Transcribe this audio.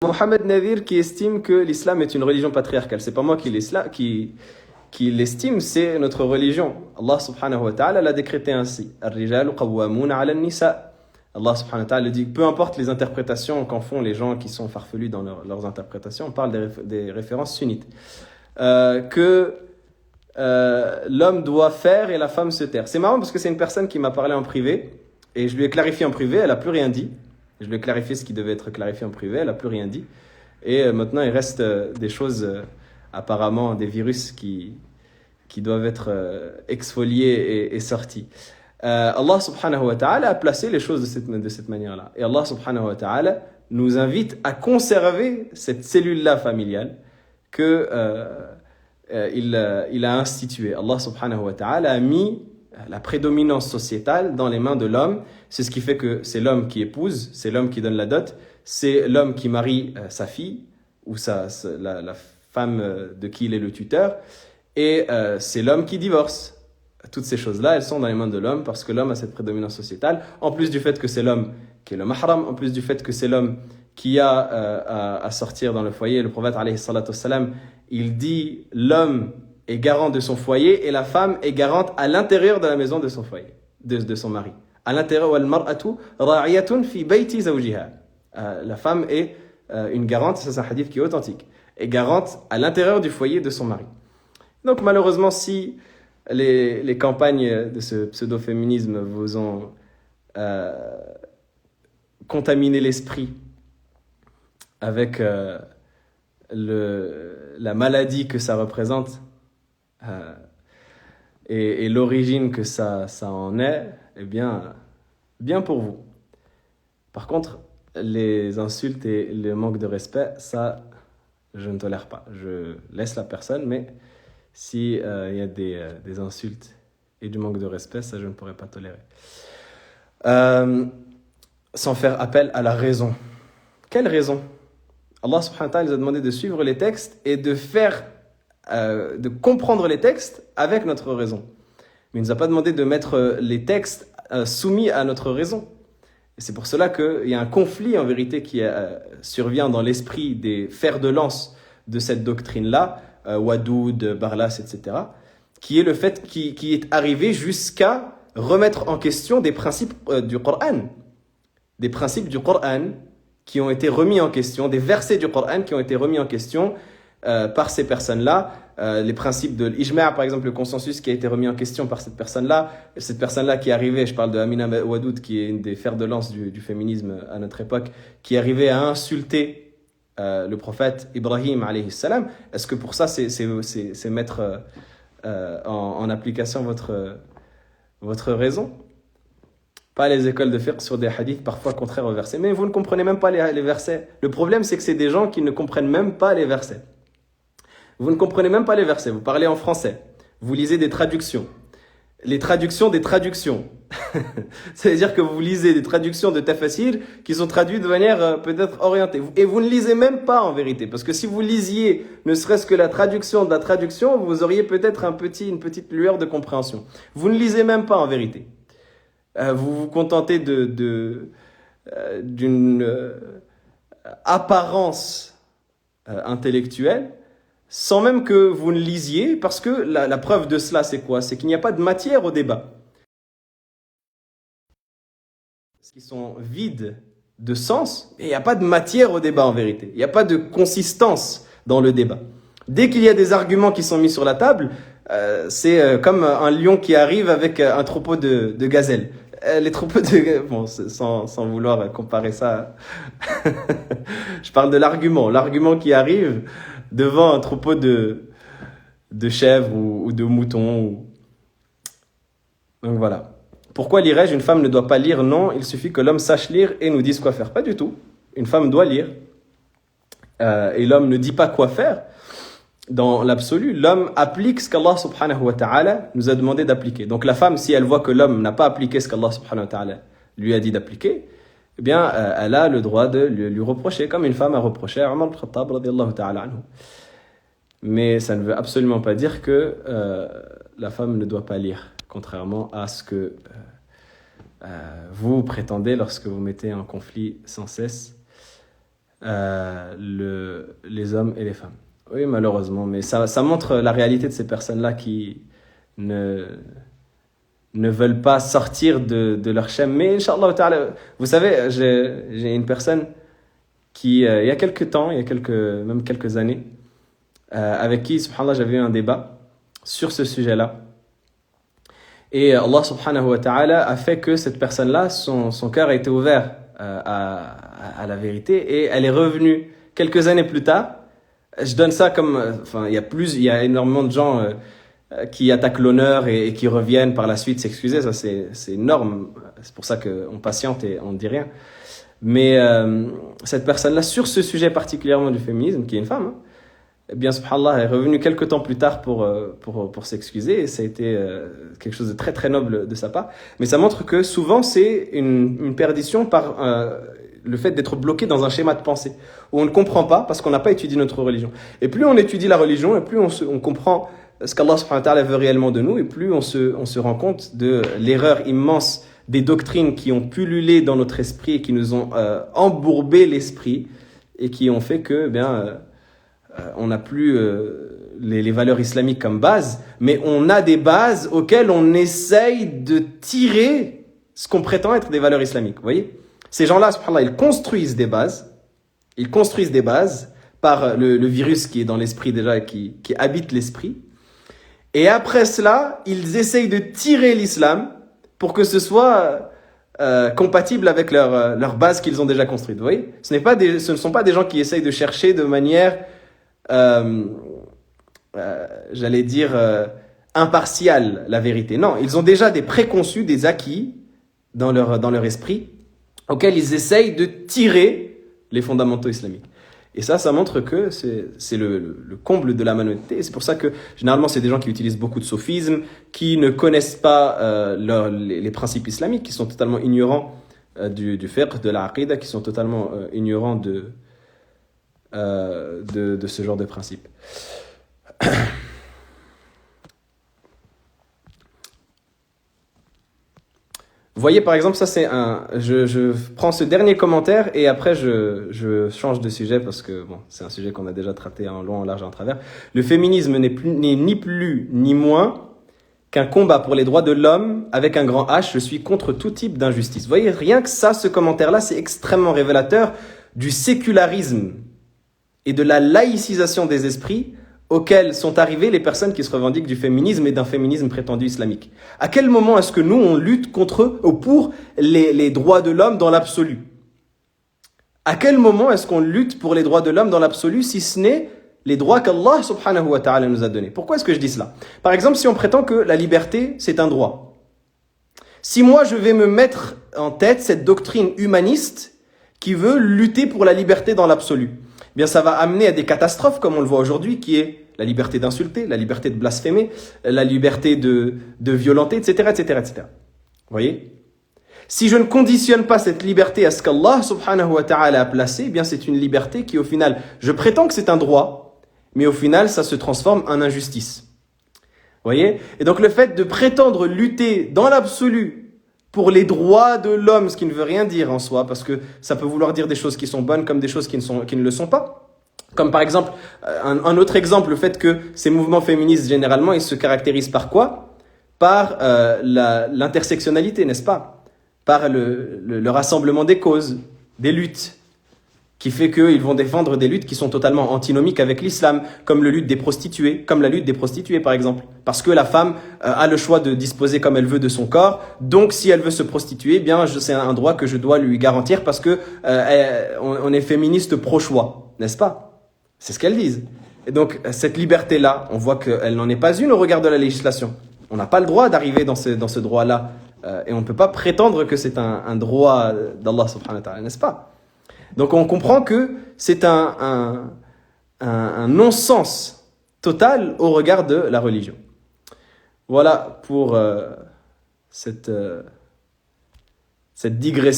Mohamed Nadir qui estime que l'islam est une religion patriarcale. C'est pas moi qui l'estime, c'est notre religion. Allah subhanahu wa ta'ala l'a décrété ainsi. Ar-rijalu qawwamuna 'ala an-nisa. Allah subhanahu wa ta'ala dit, peu importe les interprétations qu'en font les gens qui sont farfelus dans leurs interprétations, on parle des références sunnites. Que l'homme doit faire et la femme se taire. C'est marrant parce que c'est une personne qui m'a parlé en privé et je lui ai clarifié en privé, elle n'a plus rien dit. Je lui ai clarifié ce qui devait être clarifié en privé, elle n'a plus rien dit. Et maintenant, il reste des choses, apparemment, des virus qui doivent être exfoliés et sortis. Allah subhanahu wa ta'ala a placé les choses de cette manière-là. Et Allah subhanahu wa ta'ala nous invite à conserver cette cellule-là familiale que il a instituée. Allah subhanahu wa ta'ala a mis la prédominance sociétale dans les mains de l'homme. C'est ce qui fait que c'est l'homme qui épouse, c'est l'homme qui donne la dot, c'est l'homme qui marie sa fille ou la femme de qui il est le tuteur, et c'est l'homme qui divorce. Toutes ces choses-là, elles sont dans les mains de l'homme parce que l'homme a cette prédominance sociétale, en plus du fait que c'est l'homme qui est le mahram, en plus du fait que c'est l'homme qui a à sortir dans le foyer. Le prophète alayhi salatu wassalam, il dit l'homme est garant de son foyer et la femme est garante à l'intérieur de la maison de son foyer, de son mari. À l'intérieur, wal-mar'atu ra'iyatun fi bayti zawjiha. La femme est une garante, ça c'est un hadith qui est authentique, est garante à l'intérieur du foyer de son mari. Donc malheureusement, si les campagnes de ce pseudo-féminisme vous ont contaminé l'esprit avec la maladie que ça représente, et l'origine que ça en est, eh bien pour vous. Par contre, les insultes et le manque de respect, ça, je ne tolère pas. Je laisse la personne, mais si y a des insultes et du manque de respect, ça, je ne pourrais pas tolérer. Sans faire appel à la raison. Quelle raison? Allah subhanahu wa ta'ala nous a demandé de suivre les textes et de comprendre les textes avec notre raison. Mais il ne nous a pas demandé de mettre les textes soumis à notre raison. Et c'est pour cela qu'il y a un conflit en vérité qui survient dans l'esprit des fers de lance de cette doctrine-là, Wadoud, Barlas, etc., qui est le fait qui est arrivé jusqu'à remettre en question des principes du Coran. Des principes du Coran qui ont été remis en question, des versets du Coran qui ont été remis en question par ces personnes-là. Les principes de l'ijma', par exemple, le consensus qui a été remis en question par cette personne-là qui est arrivée, je parle de Amina Wadoud, qui est une des fers de lance du féminisme à notre époque, qui est arrivée à insulter le prophète Ibrahim alayhi salam. Est-ce que pour ça, c'est mettre en application votre raison? Pas les écoles de fiqh sur des hadiths parfois contraires aux versets. Mais vous ne comprenez même pas les versets. Le problème, c'est que c'est des gens qui ne comprennent même pas les versets. Vous ne comprenez même pas les versets. Vous parlez en français. Vous lisez des traductions. Les traductions des traductions. C'est-à-dire que vous lisez des traductions de tafsir qui sont traduites de manière peut-être orientée. Et vous ne lisez même pas en vérité. Parce que si vous lisiez ne serait-ce que la traduction de la traduction, vous auriez peut-être une petite lueur de compréhension. Vous ne lisez même pas en vérité. Vous vous contentez d'une apparence intellectuelle sans même que vous ne lisiez, parce que la preuve de cela, c'est quoi? C'est qu'il n'y a pas de matière au débat. Qui sont vides de sens, et il n'y a pas de matière au débat en vérité. Il n'y a pas de consistance dans le débat. Dès qu'il y a des arguments qui sont mis sur la table, c'est comme un lion qui arrive avec un troupeau de gazelles. Les troupeaux de... Bon, sans vouloir comparer ça, je parle de l'argument qui arrive devant un troupeau de chèvres ou de moutons. Donc voilà. Pourquoi lirais-je? Une femme ne doit pas lire? Non, il suffit que l'homme sache lire et nous dise quoi faire. Pas du tout. Une femme doit lire. Et l'homme ne dit pas quoi faire. Dans l'absolu, l'homme applique ce qu'Allah subhanahu wa ta'ala nous a demandé d'appliquer. Donc la femme, si elle voit que l'homme n'a pas appliqué ce qu'Allah subhanahu wa ta'ala lui a dit d'appliquer, eh bien, elle a le droit de lui reprocher, comme une femme a reproché à Omar al-Khattab radiyallahu ta'ala anhu. Mais ça ne veut absolument pas dire que la femme ne doit pas lire, contrairement à ce que vous prétendez lorsque vous mettez en conflit sans cesse les hommes et les femmes. Oui, malheureusement, mais ça montre la réalité de ces personnes-là qui ne veulent pas sortir de leur chaîne. Mais Inch'Allah Ta'ala, vous savez, j'ai une personne qui, il y a quelques temps, même quelques années, avec qui, subhanallah, j'avais eu un débat sur ce sujet-là. Et Allah subhanahu wa ta'ala a fait que cette personne-là, son cœur a été ouvert à la vérité et elle est revenue quelques années plus tard. Je donne ça comme, enfin, il y a énormément de gens qui attaquent l'honneur et qui reviennent par la suite s'excuser. Ça, c'est énorme. C'est pour ça qu'on patiente et on ne dit rien. Mais cette personne-là, sur ce sujet particulièrement du féminisme, qui est une femme, hein, eh bien, subhanallah, est revenue quelques temps plus tard pour s'excuser, et ça a été quelque chose de très très noble de sa part. Mais ça montre que souvent c'est une perdition par le fait d'être bloqué dans un schéma de pensée où on ne comprend pas parce qu'on n'a pas étudié notre religion. Et plus on étudie la religion, et plus on comprend ce qu'Allah subhanahu wa ta'ala veut réellement de nous, et plus on se rend compte de l'erreur immense des doctrines qui ont pullulé dans notre esprit et qui nous ont embourbé l'esprit et qui ont fait que, on n'a plus les valeurs islamiques comme base, mais on a des bases auxquelles on essaye de tirer ce qu'on prétend être des valeurs islamiques. Vous voyez ? Ces gens-là, subhanallah, ils construisent des bases par le virus qui est dans l'esprit déjà et qui habite l'esprit. Et après cela, ils essayent de tirer l'islam pour que ce soit compatible avec leur base qu'ils ont déjà construite. Vous voyez ? Ce ne sont pas des gens qui essayent de chercher de manière j'allais dire impartiale la vérité. Non, ils ont déjà des préconçus, des acquis dans leur esprit auxquels ils essayent de tirer les fondamentaux islamiques. Et ça montre que c'est le comble de la malhonnêteté. Et c'est pour ça que généralement c'est des gens qui utilisent beaucoup de sophismes, qui ne connaissent pas les principes islamiques, qui sont totalement ignorants du fiqh, de la aqida, qui sont totalement ignorants de ce genre de principe. Vous voyez, par exemple, ça c'est je prends ce dernier commentaire et après je change de sujet parce que bon, c'est un sujet qu'on a déjà traité en long, en large et en travers. Le féminisme n'est ni plus ni moins qu'un combat pour les droits de l'homme avec un grand H. Je suis contre tout type d'injustice. Vous voyez, rien que ça, ce commentaire-là, c'est extrêmement révélateur du sécularisme et de la laïcisation des esprits auxquels sont arrivées les personnes qui se revendiquent du féminisme et d'un féminisme prétendu islamique. À quel moment est-ce que nous, on lutte pour les droits de l'homme dans l'absolu ? À quel moment est-ce qu'on lutte pour les droits de l'homme dans l'absolu, si ce n'est les droits qu'Allah subhanahu wa ta'ala nous a donnés ? Pourquoi est-ce que je dis cela ? Par exemple, si on prétend que la liberté, c'est un droit. Si moi, je vais me mettre en tête cette doctrine humaniste qui veut lutter pour la liberté dans l'absolu, bien ça va amener à des catastrophes comme on le voit aujourd'hui, qui est la liberté d'insulter, la liberté de blasphémer, la liberté de violenter, etc., etc., etc. Vous voyez ? Si je ne conditionne pas cette liberté à ce qu'Allah subhanahu wa ta'ala a placé, eh bien c'est une liberté qui au final, je prétends que c'est un droit, mais au final ça se transforme en injustice. Vous voyez ? Et donc le fait de prétendre lutter dans l'absolu pour les droits de l'homme, ce qui ne veut rien dire en soi, parce que ça peut vouloir dire des choses qui sont bonnes comme des choses qui ne le sont pas. Comme par exemple, un autre exemple, le fait que ces mouvements féministes, généralement, ils se caractérisent par quoi ? Par l'intersectionnalité, n'est-ce pas ? Par le rassemblement des causes, des luttes, qui fait qu'ils vont défendre des luttes qui sont totalement antinomiques avec l'islam, comme la lutte des prostituées par exemple. Parce que la femme a le choix de disposer comme elle veut de son corps, donc si elle veut se prostituer, eh bien c'est un droit que je dois lui garantir parce que on est féministe pro-choix, n'est-ce pas ? C'est ce qu'elles disent. Et donc cette liberté-là, on voit qu'elle n'en est pas une au regard de la législation. On n'a pas le droit d'arriver dans ce droit-là, et on ne peut pas prétendre que c'est un droit d'Allah subhanahu wa ta'ala, n'est-ce pas ? Donc on comprend que c'est un non-sens total au regard de la religion. Voilà pour cette digression.